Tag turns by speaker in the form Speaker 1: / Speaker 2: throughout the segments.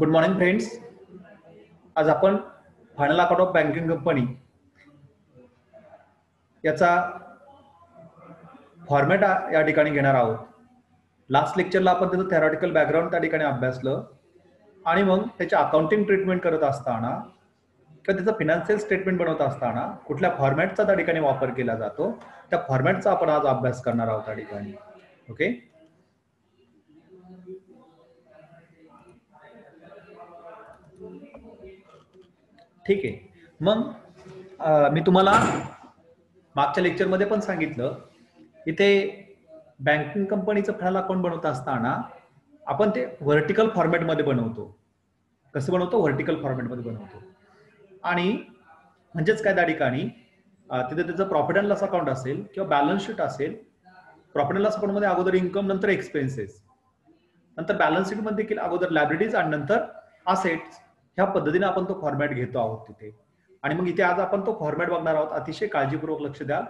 Speaker 1: Good morning friends. आज आपण final account of banking company याचा फॉर्मॅट या ठिकाणी घेणार आहोत. लास्ट लेक्चरला आपण त्याचं थेरॉटिकल बॅकग्राऊंड त्या ठिकाणी अभ्यासलं आणि मग त्याचे अकाउंटिंग ट्रीटमेंट करत असताना किंवा त्याचं फिनान्शियल स्टेटमेंट बनवत असताना कुठल्या फॉर्मॅटचा त्या ठिकाणी वापर केला जातो त्या फॉर्मॅटचा आपण आज अभ्यास करणार आहोत त्या ठिकाणी. ओके, ठीक आहे. मग मी तुम्हाला मागच्या लेक्चरमध्ये पण सांगितलं इथे बँकिंग कंपनीचं फायनल अकाउंट बनवत असताना आपण ते व्हर्टिकल फॉर्मॅटमध्ये बनवतो. कसं बनवतो? व्हर्टिकल फॉर्मॅटमध्ये बनवतो. आणि म्हणजेच काय त्या ठिकाणी तिथे त्याचं प्रॉफिट अँड लॉस अकाउंट असेल किंवा बॅलन्स शीट असेल. प्रॉफिट अँड लॉस अकाउंट मध्ये अगोदर इन्कम, नंतर एक्सपेन्सेस, नंतर बॅलन्स शीट मध्ये देखील अगोदर लायबिलिटीज आणि नंतर असेट्स. ह्या पद्धतीने आपण तो फॉर्मॅट घेतो आहोत तिथे. आणि मग इथे आज आपण तो फॉर्मॅट बघणार आहोत. अतिशय काळजीपूर्वक लक्ष द्या.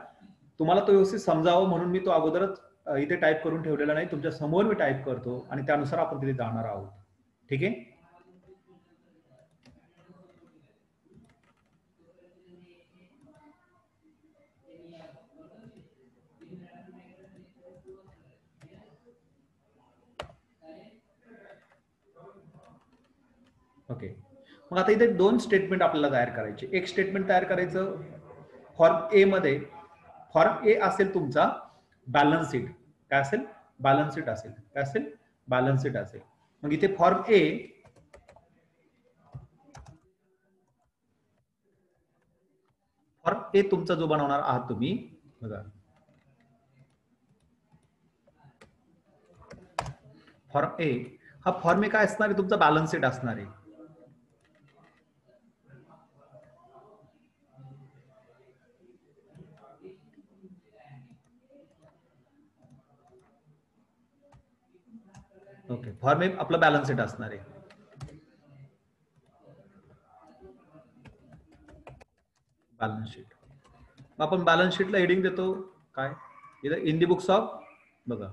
Speaker 1: तुम्हाला तो व्यवस्थित समजावं म्हणून मी तो अगोदरच इथे टाईप करून ठेवलेला नाही, तुमच्या समोर मी टाईप करतो आणि त्यानुसार आपण तिथे जाणार आहोत. ठीक आहे. ओके, मग आता इथे दोन स्टेटमेंट आपल्याला तयार करायचे. एक स्टेटमेंट तयार करायचं फॉर्म ए मध्ये. फॉर्म ए असेल तुमचा बॅलन्स शीट. काय असेल? बॅलन्स शीट असेल. काय असेल? बॅलन्स शीट असेल. मग इथे फॉर्म ए, फॉर्म ए तुमचा जो बनवणार आहात तुम्ही बघा. फॉर्म ए हा फॉर्म ए काय असणार आहे? तुमचा बॅलन्स शीट असणार आहे. ओके, फॉर्म ए आपलं बॅलन्स शीट असणार आहे. Balance sheet. मग आपण बॅलन्स शीटला हेडिंग देतो काय? इथं इन दी बुक्स ऑफ बघा.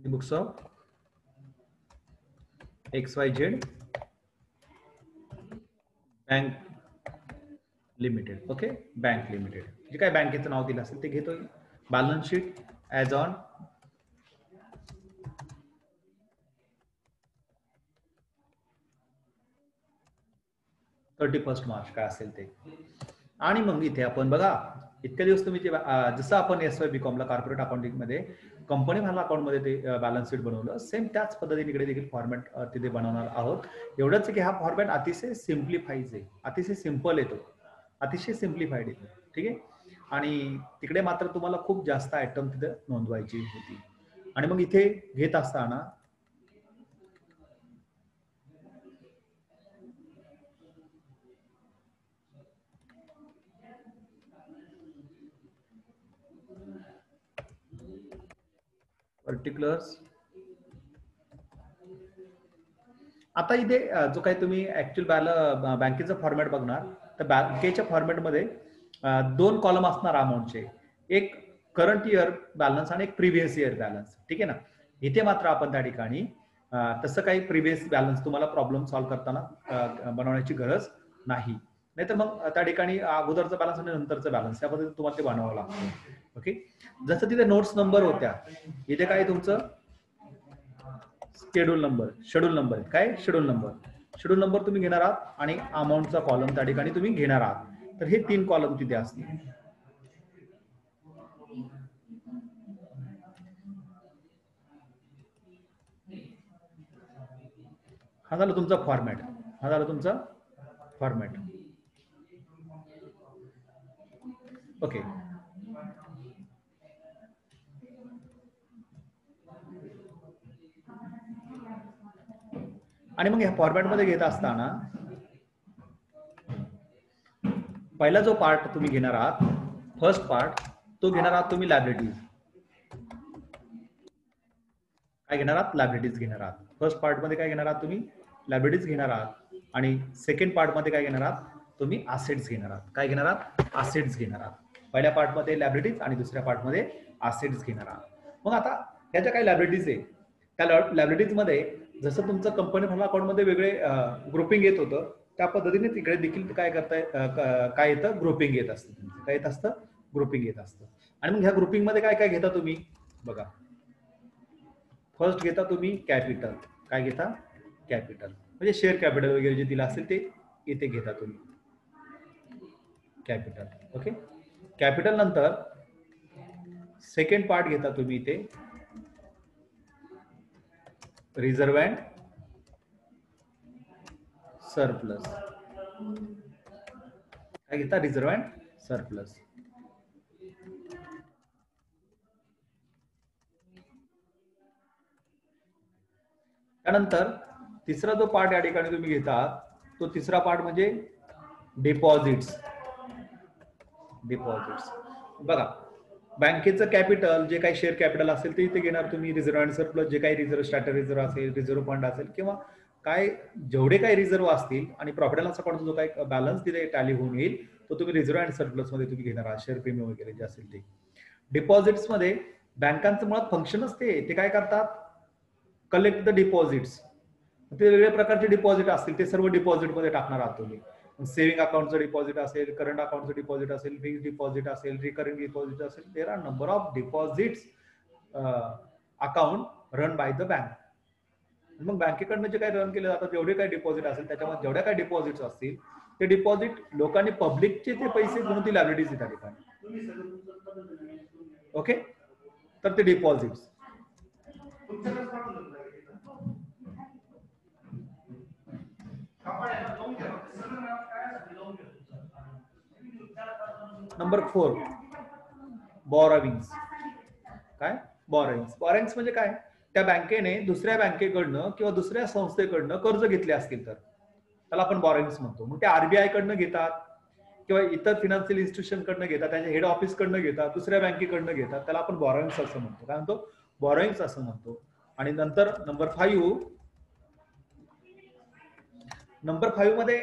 Speaker 1: Books of XYZ bank limited. Okay, bank limited जे काय बँकेचं नाव दिलं असेल ते घेतोय. Balance sheet as on March काय असेल ते. आणि मग इथे आपण बघा इतक्या दिवस तुम्ही जसं आपण SYBCom ला कॉर्पोरेट अकाउंटिंग मध्ये कंपनी फायनल अकाउंट मध्ये ते बॅलन्स शीट बनवलं, सेम त्याच पद्धतीने इकडे देखील फॉर्मॅट तिथे बनवणार आहोत. एवढंच की हा फॉर्मॅट अतिशय सिम्प्लिफाईज आहे, अतिशय सिम्पल येतो, अतिशय सिम्प्लिफाईड येतो. ठीक आहे. आणि तिकडे मात्र तुम्हाला खूप जास्त आयटम तिथे नोंदवायची होती. आणि मग इथे घेत असताना पर्टिक्युलर्स. आता इथे जो काही तुम्ही ऍक्च्युअल बँकेचा फॉर्मॅट बघणार तर बँकेच्या फॉर्मॅटमध्ये दोन कॉलम असणार अमाऊंटचे. एक करंट इयर बॅलन्स आणि एक प्रिव्हियस इयर बॅलन्स. ठीक आहे ना. इथे मात्र आपण त्या ठिकाणी तसं काही प्रिव्हियस बॅलन्स तुम्हाला प्रॉब्लेम सॉल्व्ह करताना बनवण्याची गरज नाही. नाहीतर मग त्या ठिकाणी अगोदरचा बॅलन्स आणि नंतरचा बॅलन्स या पद्धतीने तुम्हाला ते बनवावं लागतं. ओके, जसं तिथे नोट्स नंबर होत्या, इथे काय तुमचं शेड्यूल नंबर. शेड्यूल नंबर काय? Schedule number. शेड्यूल नंबर तुम्ही घेणार आहात आणि अमाऊंटचा कॉलम त्या ठिकाणी तुम्ही घेणार आहात. तर हे तीन कॉलम तिथे असतील. हा झाला तुमचा फॉर्मॅट. हा झाला तुमचा फॉर्मॅट. ओके, आणि मग ह्या फॉर्मॅट मध्ये घेत असताना पहिला जो पार्ट तुम्ही घेणार आहात, फर्स्ट पार्ट, तो घेणार आहात तुम्ही लायबिलिटीज. काय घेणार आहात? लायबिलिटीज घेणार आहात. फर्स्ट पार्ट मध्ये काय घेणार आहात तुम्ही? लायबिलिटीज घेणार आहात. आणि सेकंड पार्ट मध्ये काय घेणार आहात तुम्ही असेट्स घेणार आहात. काय घेणार आहात असेट्स घेणार आहात. पहिल्या पार्ट मध्ये लायबिलिटीज आणि दुसऱ्या पार्ट मध्ये असेट्स घेणार आहात. मग आता ह्या ज्या काही लायबिलिटीज आहे त्या लायबिलिटीज मध्ये जसं तुमचं कंपनी फायनल अकाउंट मध्ये वेगळे ग्रुपिंग येत होतं त्या पद्धतीने तिकडे देखील काय करताय काय येतं ग्रुपिंग येत असतं. काय येत असतं ग्रुपिंग येत असतं. आणि मग ह्या ग्रुपिंग मध्ये काय काय घेता तुम्ही बघा. फर्स्ट घेता तुम्ही कॅपिटल. काय घेता कॅपिटल म्हणजे शेअर कॅपिटल वगैरे जे दिलं असेल ते इथे घेता तुम्ही कॅपिटल. ओके कॅपिटल नंतर सेकंड पार्ट घेता तुम्ही इथे रिझर्व्ह अँड सरप्लस. काय घेता रिझर्व्ह अँड सरप्लस. त्यानंतर तिसरा जो पार्ट या ठिकाणी तुम्ही घेता तो तिसरा पार्ट म्हणजे डिपॉझिट्स. डिपॉझिट्स बघा बँकेचं कॅपिटल जे काही शेअर कॅपिटल असेल ते इथे घेणार तुम्ही. रिझर्व्ह अँड सरप्लस जे काही रिझर्व्ह स्टॅटर रिझर्व्ह असेल रिझर्व्ह फंड असेल किंवा काय जेवढे काही रिझर्व्ह असतील आणि प्रॉफिट अँड लॉस अकाउंटचा जो काही बॅलन्स तिथे टॅली होऊन येईल तो तुम्ही रिझर्व्ह अँड सरप्लस मध्ये तुम्ही घेणार आहात. शेअर प्रीमियम वगैरे जे असेल ते. डिपॉझिट्स मध्ये बँकांचं मुळात फंक्शनच ते काय करतात कलेक्ट द डिपॉझिट्स. ते वेगवेगळ्या प्रकारचे डिपॉझिट असतील ते सर्व डिपॉझिट मध्ये टाकणार आहात तुम्ही. सेव्हिंग अकाउंटचं डिपॉझिट असेल करंट अकाउंटचं डिपॉझिट असेल फिक्स डिपॉझिट असेल रिकरिंग डिपॉझिट असेल. There are number of deposits account run by the bank. मग बँकेकडनं जे काही रन केले जातात जेवढे काही डिपॉझिट असेल त्याच्यामध्ये जेवढ्या काही डिपॉझिट्स असतील ते डिपॉझिट लोकांनी पब्लिकचे ते पैसे म्हणून ती लायबिलिटीज त्या ठिकाणी. ओके तर ते डिपॉझिट्स. नंबर 4 बॉरोविंग्स. काय बॉरोविंग्स. बॉरोविंग्स म्हणजे काय त्या बँकेने दुसऱ्या बँकेकडनं किंवा दुसऱ्या संस्थेकडनं कर्ज घेतले असतील तर त्याला आपण बॉरोविंग्स म्हणतो. मग ते आरबीआय कडनं घेतात किंवा इतर फिनान्शियल इन्स्टिट्यूशन कडनं घेतात त्याच्या हेड ऑफिस कडनं घेतात दुसऱ्या बँकेकडनं घेतात त्याला आपण बॉरोविंग्स असं म्हणतो. काय म्हणतो बॉरोविंग्स असं म्हणतो. आणि नंतर नंबर 5 मध्ये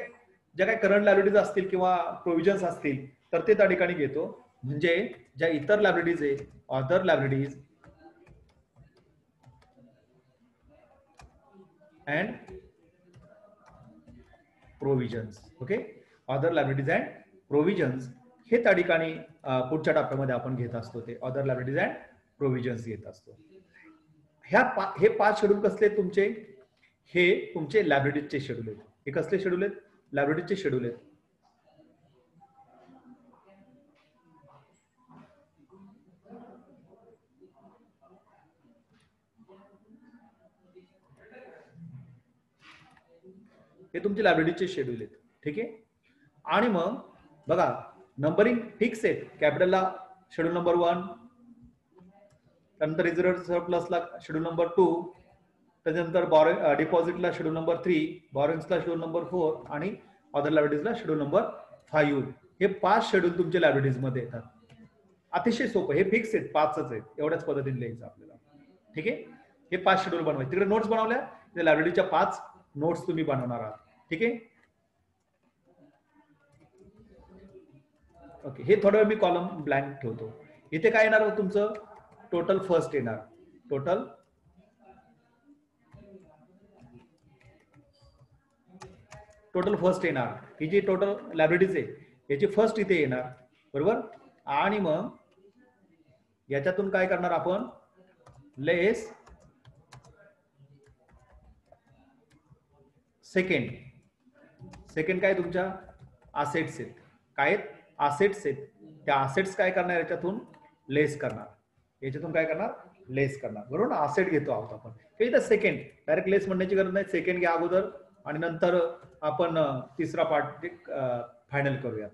Speaker 1: ज्या काही करंट लायबिलिटीज असतील किंवा प्रोव्हिजन्स असतील तर ते त्या ठिकाणी घेतो. म्हणजे ज्या इतर लायबिलिटीज आहे other liabilities and provisions. Okay other liabilities and provisions हे त्या ठिकाणी पुढच्या टप्प्यामध्ये आपण घेत असतो. ते अदर लायबिलिटीज अँड प्रोव्हिजन्स घेत असतो. हे 5 शेड्यूल कसले तुमचे हे तुमचे लायबिलिटीजचे शेड्यूल आहेत. हे कसले शेड्यूल आहेत लायबिलिटीजचे शेड्यूल आहेत. हे तुमचे लायबिलिटीजचे शेड्यूल आहेत. ठीक आहे. आणि मग बघा नंबरिंग फिक्स आहेत. कॅपिटलला शेड्यूल नंबर 1 त्यानंतर रिझर्व्ह सरप्लसला शेड्यूल नंबर 2 त्याच्यानंतर डिपॉझिटला शेड्यूल नंबर 3 बॉरोइंग्सला शेड्यूल नंबर 4 आणि अदर लायबिलिटीजला शेड्यूल नंबर 5. हे 5 शेड्यूल तुमचे लायबिलिटीज मध्ये येतात. अतिशय सोपं हे फिक्स आहेत 5च आहेत एवढ्याच पद्धतीने लिहायचं आपल्याला. ठीक आहे. हे 5 शेड्यूल बनवायचे. तिकडे नोट्स बनवल्या त्या लायबिलिटीच्या 5 नोट्स तुम्ही बनवणार आहात. ठीक आहे. ओके हे थोडं मी कॉलम ब्लँक ठेवतो. इथे काय येणार तुमचं टोटल फर्स्ट येणार. टोटल फर्स्ट येणार. ही जी टोटल लायबिलिटीज आहे याची फर्स्ट इथे येणार बरोबर. आणि मग याच्यातून काय करणार आपण लेस सेकंड काय तुमच्या असेट्स आहेत. काय असेट्स आहेत त्या असेट्स काय करणार याच्यातून लेस करणार. याच्यातून काय करणार लेस करणार बरोबर. असेट घेतो आहोत आपण इथं सेकंड डायरेक्ट लेस म्हणण्याची गरज नाही. सेकंड घ्या अगोदर आणि नंतर आपण तिसरा पार्ट फायनल करूया.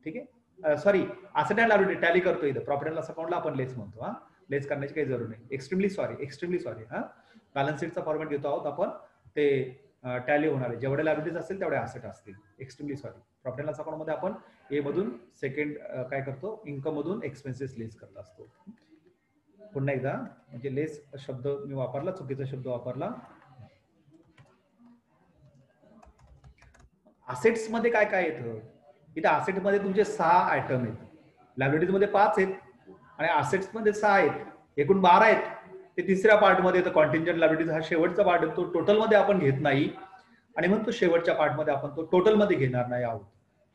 Speaker 1: ठीक आहे. Sorry asset and liability tally करतो इथं. प्रॉफिट अँड लॉस अकाउंटला आपण लेस म्हणतो. हा लेस करण्याची काही जरूर नाही. Extremely sorry. हा बॅलन्स शीटचा फॉर्मॅट घेतो आहोत आपण. ते टॅली होणार आहे. जेवढे लायबिलिटीज असतील तेवढे असेट असतील. Extremely sorry. Profit and loss account मध्ये आपण ए मधून सेकंड काय करतो इन्कम मधून एक्सपेन्सेस लेस करत असतो. पुन्हा एकदा म्हणजे लेस शब्द मी वापरला चुकीचा शब्द वापरला. असेट्स मध्ये काय काय येतं, इथे असेट मध्ये तुमचे 6 आयटम आहेत, लायबिलिटीज मध्ये 5 आहेत आणि असेट्स मध्ये 6 आहेत, एकूण 12 आहेत. ते तिसऱ्या पार्ट मध्ये येतं कॉन्टिंजंट लायबिलिटीज, हा शेवटचा पार्ट आहे, तो टोटल मध्ये आपण घेत नाही आणि म्हणून तो शेवटच्या पार्ट मध्ये आपण तो टोटल मध्ये घेणार नाही आहोत.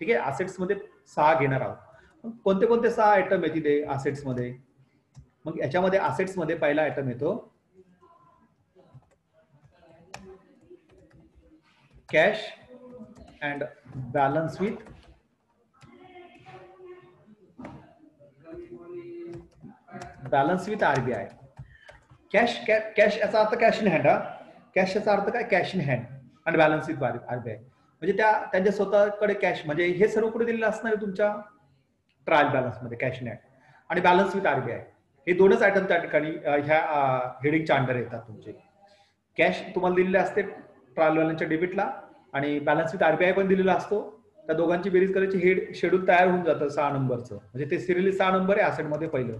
Speaker 1: ठीक आहे, असेट्स मध्ये 6 घेणार आहोत. कोणते कोणते 6 आयटम आहेत तिथे असेट्स मध्ये? मग याच्यामध्ये असेट्स मध्ये पहिला आयटम येतो cash and balance with RBI. Cash cash याचा अर्थ कॅश इन हँड. कॅश याचा अर्थ काय? कॅश इन हँड आणि बॅलन्स विथ आरबीआय म्हणजे त्यांच्या स्वतःकडे कॅश, म्हणजे हे सर्व कुठे दिलेलं असणार आहे तुमच्या ट्रायल बॅलन्स मध्ये, कॅश इन हँड आणि बॅलन्स विथ आरबीआय. हे दोनच आयटम त्या ठिकाणी ह्या हेडिंगच्या अंडर येतात तुमचे. कॅश तुम्हाला दिलेले असते ट्रायल बॅलन्सच्या डेबिटला आणि बॅलन्स विथ आरबीआय पण दिलेला असतो. त्या दोघांची बेरीज करायची, हे शेड्यूल तयार होऊन जातं 6 नंबरचं, म्हणजे ते सिरियली 6 नंबर आहे असेट मध्ये पहिलं.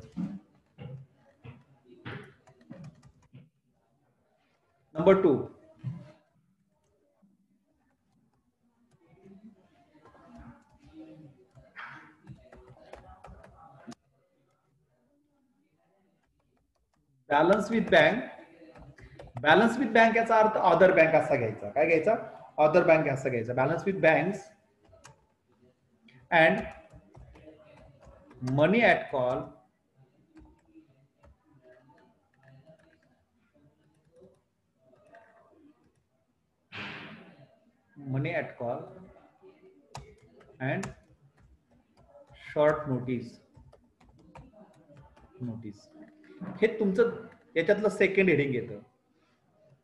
Speaker 1: Number 2, balance with bank. Balance with bank याचा अर्थ अदर बँक असा घ्यायचा. काय घ्यायचा? अदर बँक असा घ्यायचा. Balance with banks and money at call and short notice. हे तुमचं याच्यातलं सेकंड हेडिंग येतं.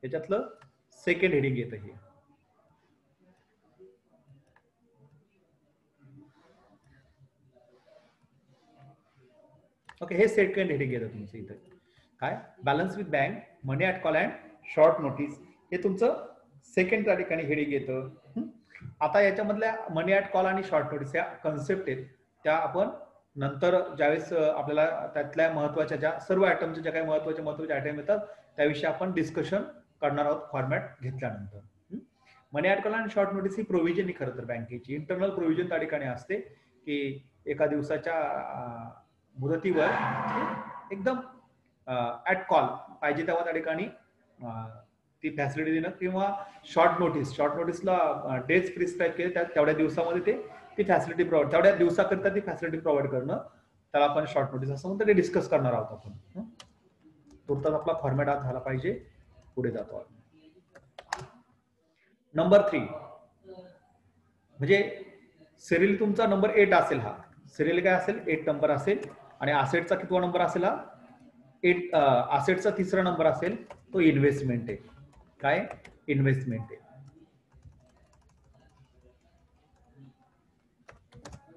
Speaker 1: हे ओके, हे सेकंड हेडिंग येतं तुमचं इथं. काय? Balance with bank, money at call and short notice, हे तुमचं सेकंड त्या ठिकाणी हेडिंग येतं. आता याच्यामधल्या मनी ॲट कॉल आणि शॉर्ट नोटीस या कन्सेप्ट आहेत, त्या आपण नंतर ज्यावेळेस आपल्याला त्यातल्या महत्वाच्या ज्या सर्व आयटमचे ज्या काही महत्वाचे आयटम येतात त्याविषयी आपण डिस्कशन करणार आहोत फॉर्मॅट घेतल्यानंतर. मनी ॲट कॉल आणि शॉर्ट नोटीस ही प्रोव्हिजन ही खरं तर बँकेची इंटरनल प्रोव्हिजन त्या ठिकाणी असते की एका दिवसाच्या मुदतीवर एकदम ॲट कॉल पाहिजे तेव्हा त्या ठिकाणी ती फॅसिलिटी देणं, किंवा शॉर्ट नोटीसला डेट्स प्रिस्क्राईब केले तेवढ्या दिवसामध्ये ती फॅसिलिटी प्रोव्हाइड, तेवढ्या दिवसाकरिता ती फॅसिलिटी प्रोव्हाइड करणं, त्याला आपण शॉर्ट नोटीस असं म्हणतो. ते डिस्कस करणार आहोत आपण. तुर्तास आपला फॉर्मॅट आज झाला पाहिजे, पुढे जातो आपण. नंबर 3 म्हणजे सिरियल तुमचा नंबर 8 असेल. हा सिरियल काय असेल? 8 नंबर असेल. आणि असेटचा कितवा नंबर असेल? हा 8. असेटचा तिसरा नंबर असेल, तो इन्व्हेस्टमेंट आहे. काय? इन्व्हेस्टमेंट आहे.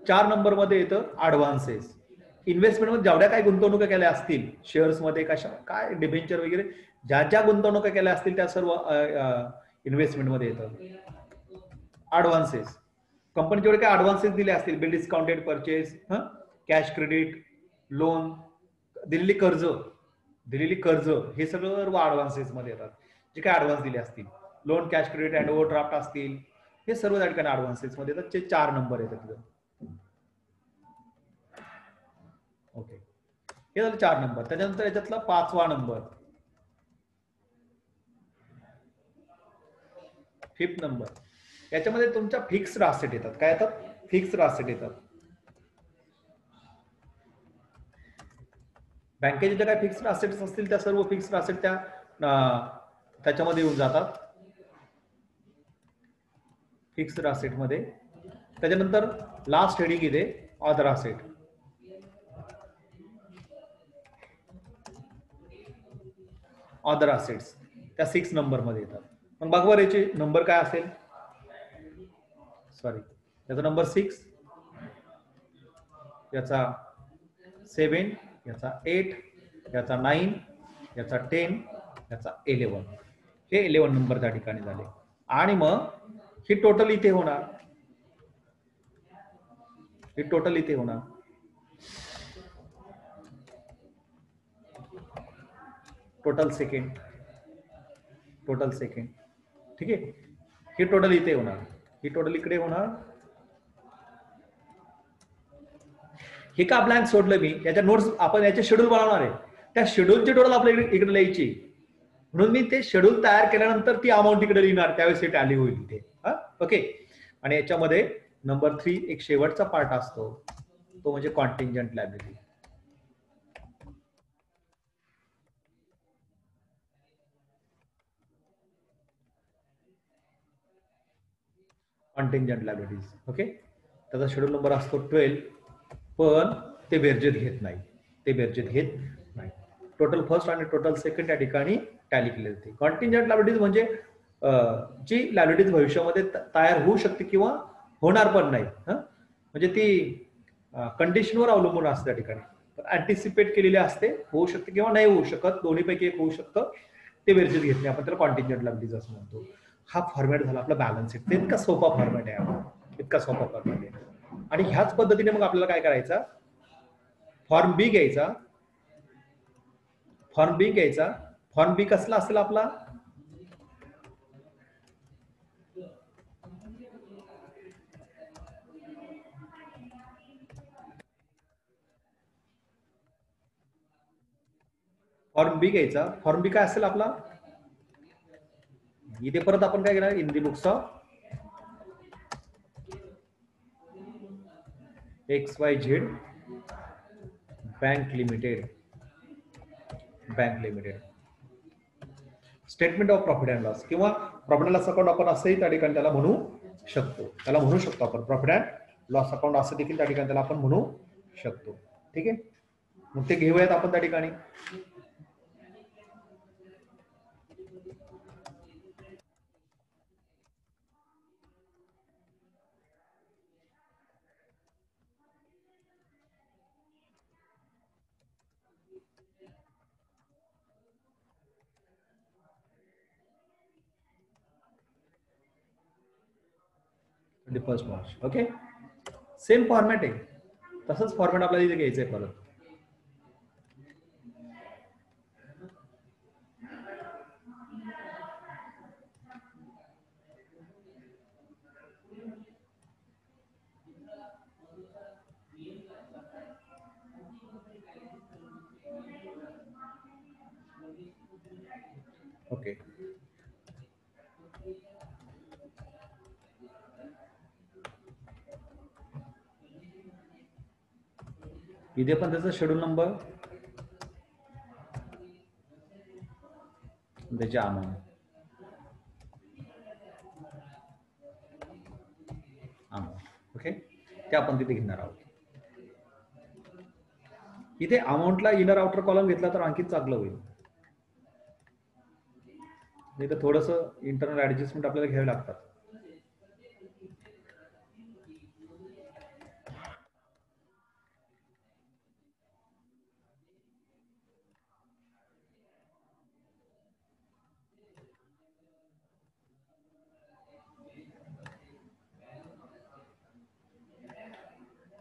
Speaker 1: 4 नंबर मध्ये येतं ऍडव्हान्सेस. इन्व्हेस्टमेंट मध्ये जेवढ्या काही गुंतवणुका केल्या असतील, शेअर्स मध्ये कशा काय डिबेंचर वगैरे ज्या ज्या गुंतवणुका केल्या असतील त्या सर्व इन्व्हेस्टमेंट मध्ये येतं. ऍडव्हान्सेस, कंपनी जेवढे काय ऍडव्हान्सेस दिले असतील, bill discounted purchase, cash credit, loan, दिलेली कर्ज, हे सर्व ऍडव्हान्सेस मध्ये येतात. जे काय ऍडव्हान्स दिले असतील, loan, cash credit and overdraft असतील, हे सर्व त्या ठिकाणी ऍडव्हान्सेस मध्ये येतात. 4 नंबर येतात तिथं. ओके, हे झालं 4 नंबर. त्याच्यानंतर याच्यातला 5वा नंबर, 5th नंबर, याच्यामध्ये तुमच्या फिक्स्ड असेट येतात. काय येतात? फिक्स्ड असेट येतात. बँकेचे जे काही फिक्स्ड असेट्स असतील त्या सर्व फिक्स्ड असेट त्याच्यामध्ये येऊन जातात, फिक्स्ड असेट मध्ये. त्याच्यानंतर लास्ट हेडिंग इथे अदर असेट. अदर असेट्स त्या 6 नंबर मध्ये येतात. मग बघा याचे नंबर काय असेल? सॉरी, याचा नंबर 6, याचा 7, याचा 8, याचा 9, याचा 10, याचा 11. हे 11 नंबर त्या ठिकाणी झाले. आणि मग ही टोटल इथे होणार, टोटल सेकंड. ठीक आहे, ही टोटल इथे होणार. ही टोटल इकडे होणार. हे का ब्लँक सोडलं मी, याच्या नोट्स आपण याचे शेड्यूल बनवणार आहे, त्या शेड्यूलची टोटल आपल्याला इकडे लिहायची, म्हणून मी ते शेड्यूल तयार केल्यानंतर ती अमाऊंट इकडे लिहिणार, त्यावेळेस ते टॅली होईल इथे. ओके. आणि याच्यामध्ये नंबर 3 एक शेवटचा पार्ट असतो, तो म्हणजे कॉन्टिंजंट लायबिलिटी. कॉन्टिंजंट लायबिलिटीज. ओके. त्याचा शेड्यूल नंबर असतो 12, पण ते बेरजेत घेत नाही, ते बेरजेत घेत नाही. टोटल फर्स्ट आणि टोटल सेकंड या ठिकाणी टॅली केली जाते. कॉन्टिंजंट लायबिलिटीज म्हणजे जी लायबिलिटीज भविष्यामध्ये तयार होऊ शकते किंवा होणार पण नाही, म्हणजे ती कंडिशनवर अवलंबून असते. त्या ठिकाणी अँटिसिपेट केलेली असते, होऊ शकते किंवा नाही होऊ शकत, दोन्हीपैकी एक होऊ शकतं, ते बेरजेत घेत नाही, आपण त्याला कॉन्टिंजंट लायबिलिटीज असं म्हणतो. हा फॉर्मॅट झाला आपला बॅलन्स शीट. ते इतका सोपा फॉर्मॅट आहे, इतका सोपा फॉर्मॅट आहे. आणि ह्याच पद्धतीने मग आपल्याला काय करायचा, फॉर्म बी घ्यायचा. फॉर्म बी घ्यायचा. फॉर्म बी कसला असेल आपला, फॉर्म बी घ्यायचा. फॉर्म बी काय असेल आपला, इथे परत आपण काय घेणार, in the books of XYZ bank limited, bank limited. Statement of profit and loss किंवा प्रॉफिट अँड लॉस अकाउंट आपण असंही त्या ठिकाणी त्याला म्हणू शकतो, आपण प्रॉफिट अँड लॉस अकाउंट असं देखील त्या ठिकाणी त्याला आपण म्हणू शकतो. ठीक आहे. मग ते घेऊयात आपण त्या ठिकाणी. First March. Okay. Same format आहे, तसंच फॉर्मॅट आपल्याला इथे घ्यायचंय परत. ओके. इथे पण त्याचा शेड्यूल नंबर, त्याची अमाऊंट, ओके, ते आपण तिथे घेणार आहोत. इथे अमाऊंटला इनर आउटर कॉलम घेतला तर आणखी चांगलं होईल. इथे थोडस इंटरनल ऍडजस्टमेंट आपल्याला घ्यावे लागतात.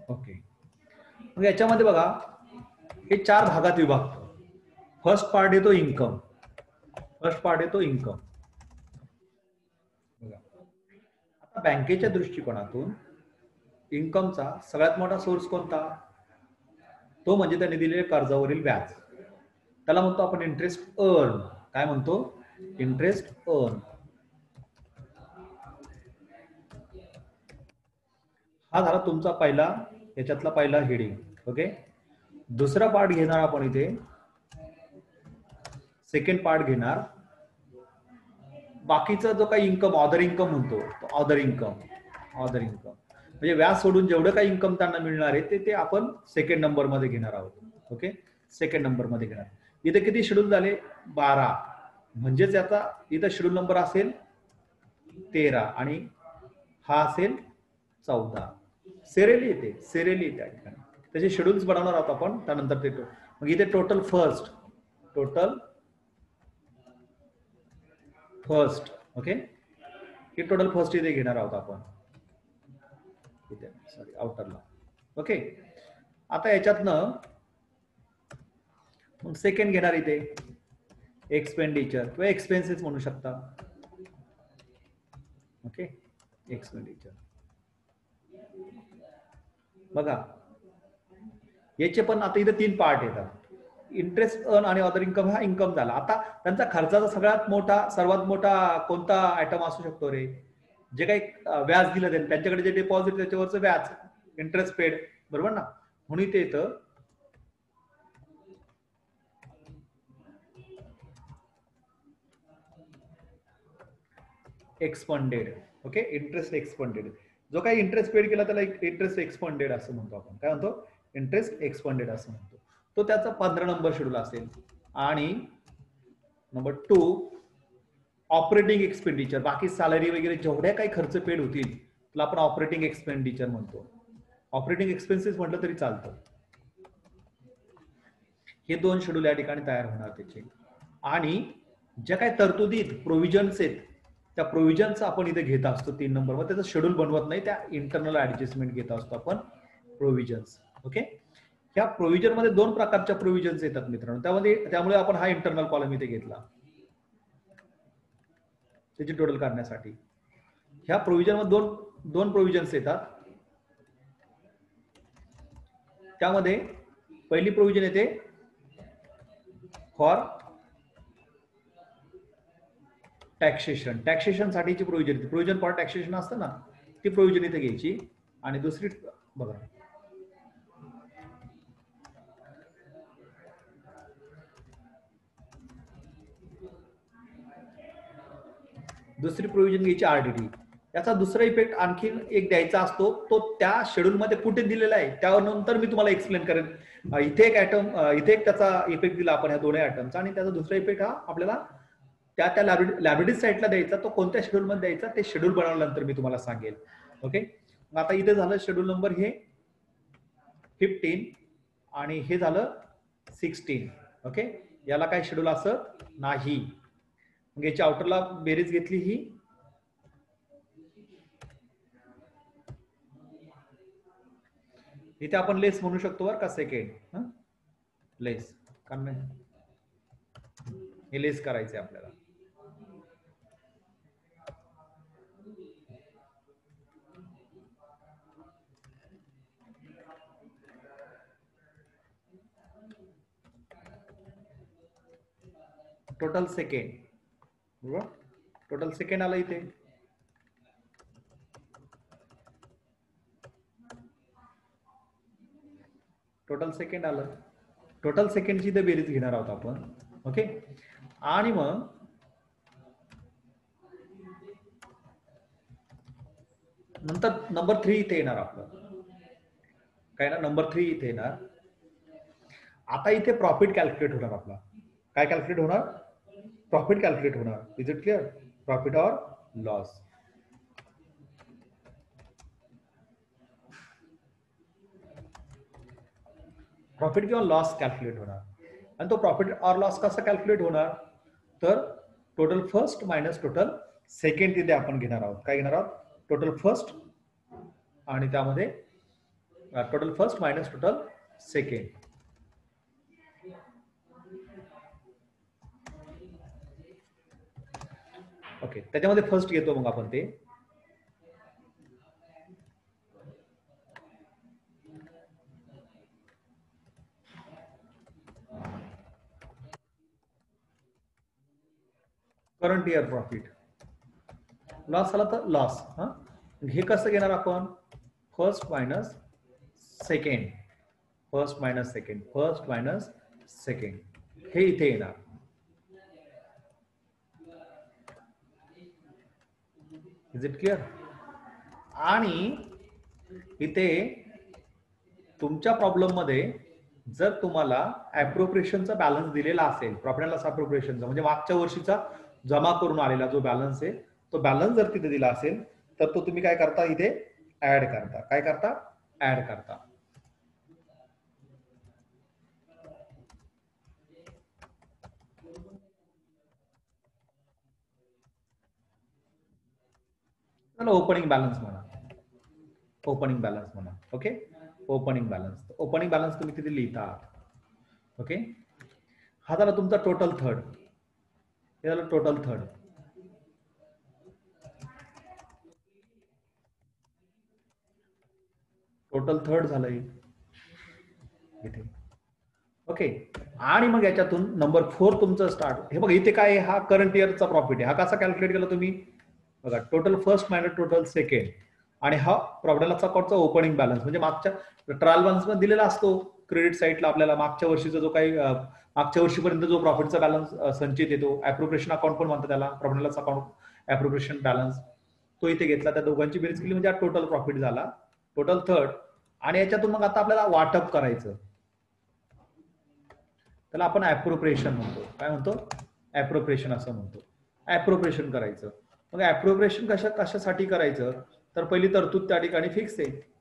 Speaker 1: ओके. मग याच्यामध्ये बघा, हे 4 भागात विभागतो. फर्स्ट पार्ट येतो इन्कम. आता बँकेच्या दृष्टिकोनातून इन्कमचा सगळ्यात मोठा सोर्स कोणता, तो म्हणजे त्यांनी दिलेले कर्जावरील व्याज, त्याला म्हणतो आपण इंटरेस्ट अर्न. काय म्हणतो, इंटरेस्ट अर्न. हा झाला तुमचा पहिला, याच्यातला पहिला हेडिंग. ओके. दुसरा पार्ट घेणार आपण इथे, सेकंड पार्ट घेणार, बाकीचा जो काही इन्कम, ऑदर इन्कम म्हणतो, ऑदर इन्कम म्हणजे व्याज सोडून जेवढं काही इन्कम त्यांना मिळणार आहे ते आपण सेकंड नंबर मध्ये घेणार आहोत. ओके. सेकंड नंबर मध्ये घेणार. इथे किती शेड्यूल झाले, 12, म्हणजेच आता इथं शेड्यूल नंबर असेल 13 आणि हा असेल 14. सेरेली येते त्या ठिकाणी, त्याचे शेड्यूल्स बनवणार आहोत आपण त्यानंतर ते. मग इथे टोटल फर्स्ट, ओके, हे टोटल फर्स्ट इथे घेणार आहोत आपण इथे, सॉरी आउटरला. ओके. आता याच्यातनं मग सेकंड घेणार इथे एक्सपेंडिचर किंवा एक्सपेन्सेस म्हणू शकता. ओके. एक्सपेंडिचर बघा, याचे पण आता इथे 3 पार्ट येतात. इंटरेस्ट अर्न आणि अदर इन्कम हा इन्कम झाला. आता त्यांचा खर्चाचा सर्वात मोठा कोणता आयटम असू शकतो रे? जे काही व्याज दिलं जाईल त्यांच्याकडे जे डिपॉझिट त्याच्यावरचं व्याज, इंटरेस्ट पेड, बरोबर ना? म्हणून इथे येतं एक्सपेंडेड. Okay, interest expanded. जो काही इंटरेस्ट पेड केला त्याला इंटरेस्ट एक्सपेंडेड असं म्हणतो आपण. काय म्हणतो? इंटरेस्ट एक्सपेंडेड असं म्हणतो. तो त्याचा 15 नंबर शेड्यूल असेल. आणि नंबर 2 ऑपरेटिंग एक्सपेंडिचर, बाकी सॅलरी वगैरे जेवढ्या काही खर्च पेड होतील त्याला आपण ऑपरेटिंग एक्सपेंडिचर म्हणतो. ऑपरेटिंग एक्सपेन्सेस म्हटलं तरी चालतं. हे 2 शेड्यूल या ठिकाणी तयार होणार त्याचे. आणि ज्या काही तरतुदीत प्रोव्हिजन्स आहेत त्या प्रोव्हिजन्स आपण इथे घेत असतो 3 नंबर मध्ये. त्याचं शेड्यूल बनवत नाही, त्या इंटरनल ऍडजस्टमेंट घेत असतो आपण प्रोव्हिजन्स. ओके, ह्या प्रोव्हिजन मध्ये 2 प्रकारच्या प्रोव्हिजन्स येतात मित्रांनो. त्यामुळे आपण हा इंटरनल कॉलम इथे घेतला त्याची टोटल करण्यासाठी. ह्या प्रोव्हिजन मध्ये दोन प्रोव्हिजन्स येतात. त्यामध्ये पहिली प्रोव्हिजन येते फॉर टॅक्सेशन. टॅक्सेशन साठीची प्रोव्हिजन, प्रोव्हिजन फॉर टॅक्सेशन असतं ना, ती प्रोव्हिजन इथे घ्यायची. आणि दुसरी बघा, दुसरी प्रोव्हिजन घ्यायची आरडीडी. याचा दुसरा इफेक्ट आणखी एक द्यायचा असतो, तो त्या शेड्यूल मध्ये कुठे दिलेला आहे त्यानंतर मी तुम्हाला एक्सप्लेन करेन. इथे एक त्याचा इफेक्ट दिला आपण ह्या दोन्ही आयटमचा, आणि त्याचा दुसरा इफेक्ट हा आपल्याला त्या लायबिलिटी साईडला द्यायचा. तो कोणत्या शेड्यूल मध्ये द्यायचा ते शेड्यूल बनवल्यानंतर मी तुम्हाला सांगेल. ओके, आता इथे झालं शेड्यूल नंबर हे 15 आणि हे झालं 16. ओके, याला काय शेड्यूल असत नाही. मग याच्या आउटरला बेरीज घेतली ही, इथे आपण लेस म्हणू शकतो बरं का, सेकंड लेस, कारण हे लेस करायचंय आपल्याला. टोटल सेकंड, बरोबर, टोटल सेकंड आलं इथे. टोटल सेकंड आलं. टोटल सेकंडची इथे बेरीज घेणार आहोत आपण. ओके, आणि मग नंतर नंबर 3 इथे येणार आपलं. काय ना, नंबर 3 इथे येणार. आता इथे प्रॉफिट कॅल्क्युलेट होणार आपला. काय कॅल्क्युलेट होणार? प्रॉफिट कॅल्क्युलेट होणार. Is it clear? प्रॉफिट और लॉस. प्रॉफिट किंवा लॉस कॅल्क्युलेट होणार. आणि तो प्रॉफिट और लॉस कसा कॅल्क्युलेट होणार? तर total first minus total second तिथे आपण घेणार आहोत. काय घेणार आहोत? टोटल फर्स्ट, आणि त्यामध्ये total first minus total second. Okay, त्याच्यामध्ये फर्स्ट घेतो मग आपण ते. Current year profit. लॉस आला तर लॉस. हे कसं घेणार आपण? First minus second, first minus second, first minus second, हे इथे येणार. Is it clear? आणि इथे तुमच्या प्रॉब्लेम मध्ये जर तुम्हाला अप्रोप्रिएशनचा बॅलन्स दिलेला असेल, प्रॉफिट अँड लॉस अप्रोप्रिएशनचा म्हणजे मागच्या वर्षीचा जमा करून आलेला जो बॅलन्स आहे, तो बॅलन्स जर तिथे दिला असेल तर तो तुम्ही काय करता? इथे ऍड करता. काय करता? ऍड करता. ओपनिंग बॅलन्स म्हणा, ओपनिंग बॅलन्स म्हणा. Okay, opening balance. Opening balance तुम्ही तिथे लिहिता. ओके, हा झाला तुमचा टोटल थर्ड. हे झालं टोटल थर्ड. टोटल थर्ड झालंय इथे. ओके. आणि मग याच्यातून नंबर 4 तुमचं स्टार्ट. हे बघा इथे काय हा करंट इयरचा प्रॉफिट आहे. हा कसा कॅल्क्युलेट केला तुम्ही? बघा total first minus total second. आणि हा प्रॉफिट लॉस अकाउंटचा ओपनिंग बॅलन्स म्हणजे मागच्या ट्रायल बॅलन्स मध्ये दिलेला असतो क्रेडिट साईडला आपल्याला मागच्या वर्षीचा जो काही मागच्या वर्षीपर्यंत जो प्रॉफिटचा बॅलन्स संचित येतो. अप्रोप्रिएशन अकाउंट पण म्हणतात त्याला, profit loss account appropriation balance, तो इथे घेतला. त्या दोघांची बेरीज केली म्हणजे हा टोटल प्रॉफिट झाला, टोटल थर्ड. आणि याच्यातून मग आता आपल्याला वाटप करायचं, त्याला आपण अप्रोप्रिएशन म्हणतो. काय म्हणतो? अप्रोप्रिएशन असं म्हणतो. अप्रोप्रिएशन करायचं. मग अप्रोप्रिएशन कशासाठी करायचं? तर पहिली तरतूद त्या ठिकाणी फिक्स आहे.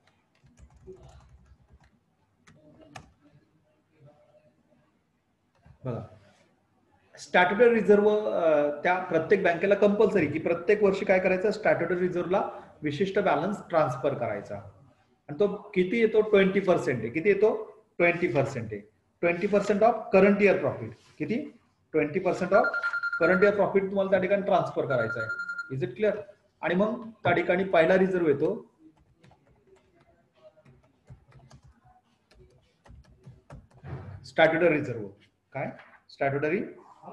Speaker 1: बघा स्टॅट्युटरी रिझर्व्ह त्या प्रत्येक बँकेला कंपल्सरी की प्रत्येक वर्षी काय करायचं, स्टॅट्युटरी रिझर्व्हला विशिष्ट बॅलन्स ट्रान्सफर करायचा. आणि तो किती येतो? 20% आहे. किती येतो? 20% आहे. 20% ऑफ करंट इयर प्रॉफिट. किती? 20% ऑफ करंट इयर प्रॉफिट तुम्हाला त्या ठिकाणी ट्रान्सफर करायचा आहे. Is it clear? आणि मग त्या ठिकाणी पहिला रिझर्व्ह येतो स्टॅट्युटरी रिझर्व्ह. काय? Statutory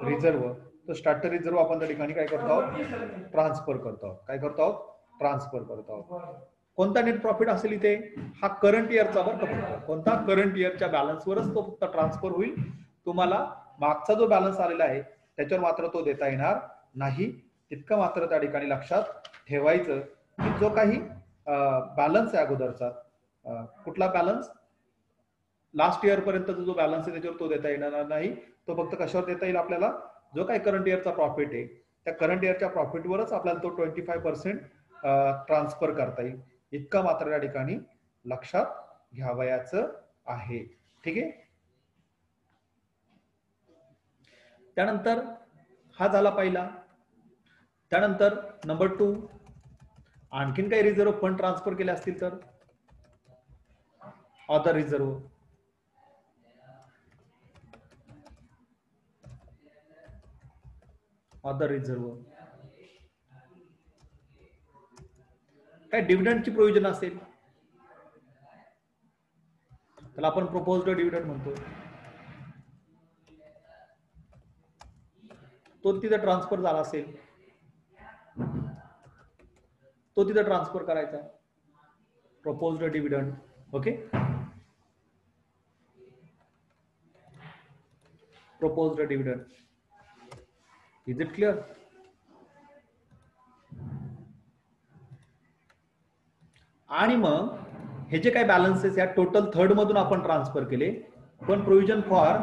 Speaker 1: reserve. तो स्टॅट्युटरी रिझर्व्ह आपण त्या ठिकाणी काय करतो आहोत? ट्रान्सफर करतो आहोत. काय करतो आहोत? ट्रान्सफर करतो आहोत. कोणता नेट प्रॉफिट असेल इथे? हा करंट इयरचा बरं का. कोणता? करंट इयरच्या बॅलन्सवरच तो फक्त ट्रान्सफर होईल. तुम्हाला मागचा जो बॅलन्स आलेला आहे त्याच्यावर मात्र तो देता येणार नाही. तितकं मात्र त्या ठिकाणी लक्षात ठेवायचं की जो काही बॅलन्स आहे अगोदरचा, कुठला बॅलन्स? लास्ट इयर पर्यंतचा जो बॅलन्स आहे त्याच्यावर तो देता येणार नाही. तो फक्त कशावर देता येईल आपल्याला? जो काही करंट इयरचा प्रॉफिट आहे त्या करंट इयरच्या प्रॉफिटवरच आपल्याला तो 25% ट्रान्सफर करता येईल. इतका मात्र या ठिकाणी लक्षात घ्यावयाचं आहे. ठीक आहे. त्यानंतर हा झाला पहिला. त्यानंतर नंबर 2, आणखीन काही रिझर्व्ह फंड ट्रान्सफर केले असतील तर अदर रिझर्व्ह. अदर रिझर्व्ह काय डिव्हिडंडची प्रोव्हिजन असेल त्याला आपण प्रपोज्ड डिव्हिडंड म्हणतो. तो तिथे ट्रान्सफर झाला असेल, तो तिथे ट्रान्सफर करायचा, proposed dividend. Okay. Proposed dividend. Is it clear? आणि मग हे जे काही बॅलन्सेस या टोटल थर्ड मधून आपण ट्रान्सफर केले, पण प्रोव्हिजन फॉर